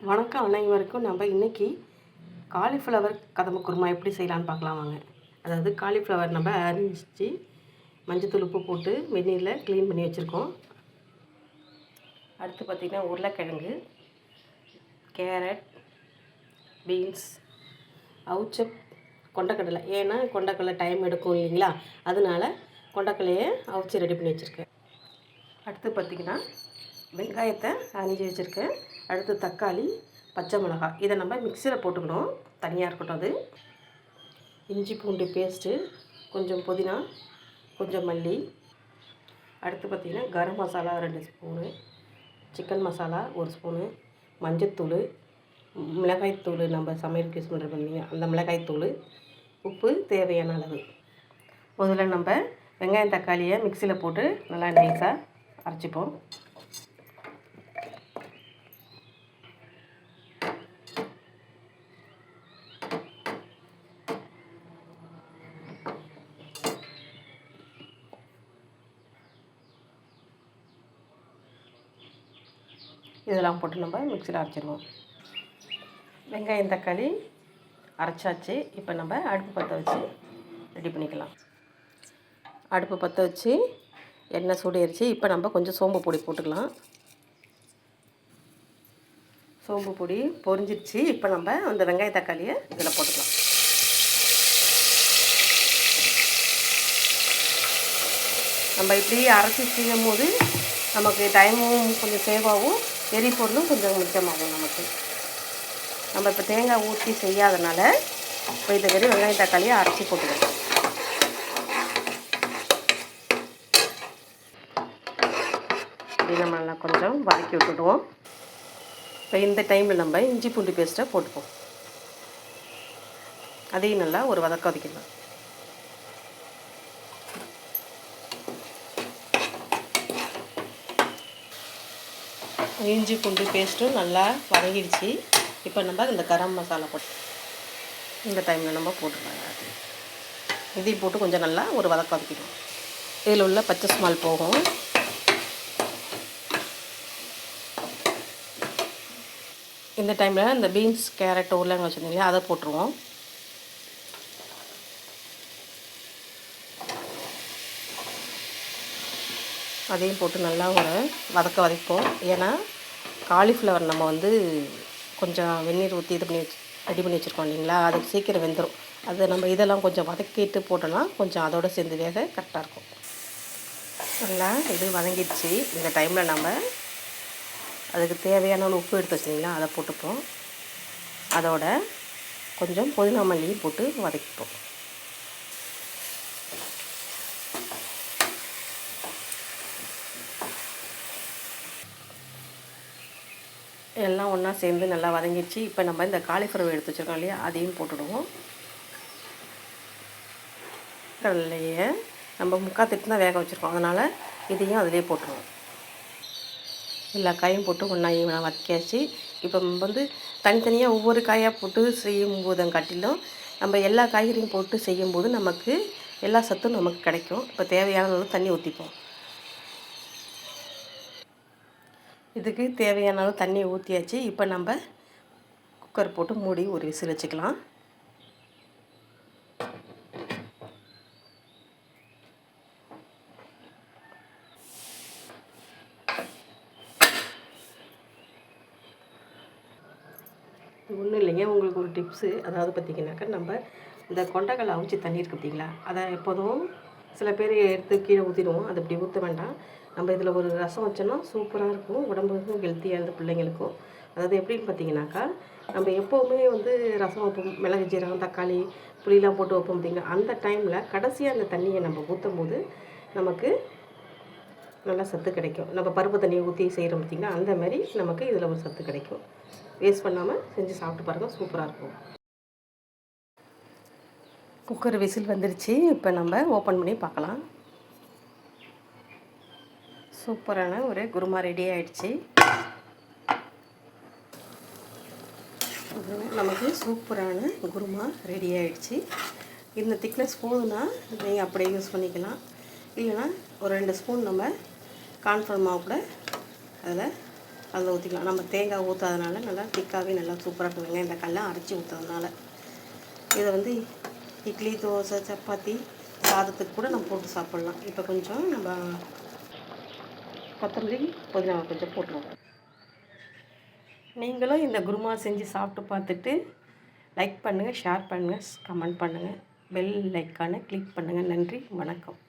வணக்கம் அனைவருக்கும். நம்ம இன்றைக்கி காலிஃப்ளவர் கதம்ப குருமா எப்படி செய்யலான்னு பார்க்கலாம் வாங்க. அதாவது காலிஃப்ளவர் நம்ம அரிஞ்சிச்சு மஞ்சத்தூள் உப்பு போட்டு வெந்நீரில் க்ளீன் பண்ணி வச்சுருக்கோம். அடுத்து பார்த்திங்கன்னா உருளைக்கிழங்கு, கேரட், பீன்ஸ், அவிச்ச கொண்டக்கடலை. ஏன்னா கொண்டக்கடலை டைம் எடுக்கும் இல்லைங்களா, அதனால் கொண்டக்கடலையை அவிச்சு ரெடி பண்ணி வச்சுருக்கேன். அடுத்து பார்த்திங்கன்னா வெங்காயத்தை அரிஞ்சு வச்சுருக்கேன். அடுத்து தக்காளி, பச்சை மிளகாய், இதை நம்ம மிக்சியில் போட்டுக்கணும், தனியாக இருக்கட்டும். அது இஞ்சி பூண்டு பேஸ்ட்டு, கொஞ்சம் புதினா, கொஞ்சம் மல்லி. அடுத்து பார்த்திங்கன்னா garam masala 2 spoon, chicken masala 1 spoon, மஞ்சத்தூள், மிளகாய்த்தூள், நம்ம சமையலுக்கு யூஸ் பண்ணுறோம் இல்லைங்க, அந்த மிளகாய்த்தூள், உப்பு தேவையான அளவு. முதல்ல நம்ம வெங்காயம் தக்காளியை மிக்சியில் போட்டு நல்லா நைஸாக அரைச்சிப்போம். இதெல்லாம் போட்டு நம்ம மிக்சியில் அரைச்சிடுவோம். வெங்காயம் தக்காளி அரைச்சாச்சு. இப்போ நம்ம அடுப்பு பற்ற வச்சு ரெடி பண்ணிக்கலாம். அடுப்பு பற்ற வச்சு எண்ணெய் சூடேறிச்சு. இப்போ நம்ம கொஞ்சம் சோம்பு பொடி போட்டுக்கலாம். சோம்பு பொடி பொரிஞ்சிருச்சு. இப்போ நம்ம அந்த வெங்காய தக்காளியை இதில் போட்டுக்கலாம். நம்ம இப்படி அரைச்சி செய்யும் போது நமக்கு டைமும் கொஞ்சம் சேவ் ஆகும், எரிபொருளும் கொஞ்சம் மிச்சமாகும் நமக்கு. நம்ம இப்போ தேங்காய் ஊற்றி செய்யாதனால இப்போ இதை வெறும் வெங்காயம் தக்காளியை அரைச்சி போட்டுக்கலாம். இப்படி நம்ம நல்லா கொஞ்சம் வதக்கி விட்டுடுவோம். இப்போ இந்த டைமில் நம்ம இஞ்சி பூண்டு பேஸ்ட்டை போட்டுப்போம். அதையும் நல்லா ஒரு வதக்கிக்கலாம். இஞ்சி பூண்டு பேஸ்ட்டும் நல்லா வதங்கிடுச்சு. இப்போ நம்ம இந்த கரம் மசாலா போட்டு இந்த டைமில் நம்ம போட்டுக்கலாம். இதையும் போட்டு கொஞ்சம் நல்லா ஒரு வதக்கிடுவோம். இதில் உள்ள பச்சை ஸ்மெல் போகும். இந்த டைமில் இந்த பீன்ஸ், கேரட், உருளைங்க வச்சுருந்தீங்களா, அதை போட்டுருவோம். அதையும் போட்டு நல்லா ஒரு வதக்குவோம். ஏன்னா காலிஃப்ளவர் நம்ம கொஞ்சம் வெந்நீர் ஊற்றி இது பண்ணி ரெடி பண்ணி வச்சுருக்கோம் இல்லைங்களா, அது சீக்கிரம் வெந்துடும். அது நம்ம இதெல்லாம் கொஞ்சம் வதக்கிட்டு போட்டோன்னா கொஞ்சம் அதோடு சேர்ந்து வேக கரெக்டாக இருக்கும். நல்லா இது வதங்கிடுச்சு. இந்த டைமில் நம்ம அதுக்கு தேவையான உப்பு எடுத்து வச்சிங்களா, அதை போட்டுப்போம். அதோட கொஞ்சம் புதினா மல்லியும் போட்டு வதக்கிப்போம். எல்லாம் ஒன்றா சேர்ந்து நல்லா வதங்கிடுச்சு. இப்போ நம்ம இந்த காலிஃப்ளவர் எடுத்து வச்சுருக்கோம் இல்லையா, அதையும் போட்டுடுவோம். கடலையை நம்ம முக்கால் திட்டு தான் வேக வச்சுருக்கோம், அதனால் இதையும் அதிலே போட்டுருவோம். எல்லா காயும் போட்டு ஒன்றா ஈவனாக வதக்கியாச்சு. இப்போ தனித்தனியாக ஒவ்வொரு காயாக போட்டு செய்யும் போதை காட்டிலும் நம்ம எல்லா காய்கறியும் போட்டு செய்யும்போது நமக்கு எல்லா சத்தும் நமக்கு கிடைக்கும். இப்போ தேவையான அளவு தண்ணி ஊற்றிப்போம். இதுக்கு தேவையான அளவு தண்ணி ஊற்றியாச்சு. இப்போ நம்ம குக்கர் போட்டு மூடி ஒரு விசில் வச்சுக்கலாம். ஒன்றும் இல்லைங்க, உங்களுக்கு ஒரு டிப்ஸு. அதாவது பார்த்திங்கனாக்கா, நம்ம இந்த கொண்டக்கடலை அவிச்சி தண்ணி இருக்குது பார்த்திங்களா, அதை எப்போதும் சில பேர் எடுத்து கீழே ஊற்றிடுவோம். அது அப்படி ஊற்ற வேண்டாம். நம்ம இதில் ஒரு ரசம் வச்சோன்னா சூப்பராக இருக்கும், உடம்புக்கும் ஹெல்த்தியானது பிள்ளைங்களுக்கும். அதாவது எப்படின்னு பார்த்தீங்கன்னாக்கா, நம்ம எப்போவுமே ரசம் வைப்போம், மிளகு, ஜீரகம், தக்காளி, புளியெலாம் போட்டு வைப்போம் பார்த்திங்கன்னா, அந்த டைமில் கடைசியாக அந்த தண்ணியை நம்ம ஊற்றும் போது நமக்கு நல்லா சத்து கிடைக்கும். நம்ம பருப்பு தண்ணியை ஊற்றி செய்கிறோம் பார்த்திங்கன்னா, அந்த மாதிரி நமக்கு இதில் ஒரு சத்து கிடைக்கும். வேஸ்ட் பண்ணாமல் செஞ்சு சாப்பிட்டு பாருங்கள், சூப்பராக இருக்கும். குக்கர் விசில் வந்துடுச்சு. இப்போ நம்ம ஓப்பன் பண்ணி பார்க்கலாம். சூப்பரான ஒரு குருமா ரெடி ஆகிடுச்சு. நமக்கு சூப்பரான குருமா ரெடி ஆகிடுச்சு. இந்த திக்னஸ் போதுன்னா நீங்கள் அப்படியே யூஸ் பண்ணிக்கலாம். இல்லைன்னா ஒரு 2 ஸ்பூன் நம்ம கார்ன்ஃப்ளவர் மாவு கூட அதில் அதில் ஊற்றிக்கலாம். நம்ம தேங்காய் ஊற்றாதனால நல்லா திக்காகவே நல்லா சூப்பராக இருக்கும். வெங்காயம் தக்காளிலாம் அரைச்சி ஊற்றுறதுனால இதை வந்து இட்லி, தோசை, சப்பாத்தி, சாதத்துக்கு கூட நம்ம போட்டு சாப்பிட்லாம். இப்போ கொஞ்சம் நம்ம கொத்தமல்லி, புதினா கொஞ்சம் போட்டுருவோம். நீங்களும் இந்த குருமா செஞ்சு சாப்பிட்டு பார்த்துட்டு லைக் பண்ணுங்கள், ஷேர் பண்ணுங்கள், கமெண்ட் பண்ணுங்கள், பெல் ஐக்கானை கிளிக் பண்ணுங்கள். நன்றி, வணக்கம்.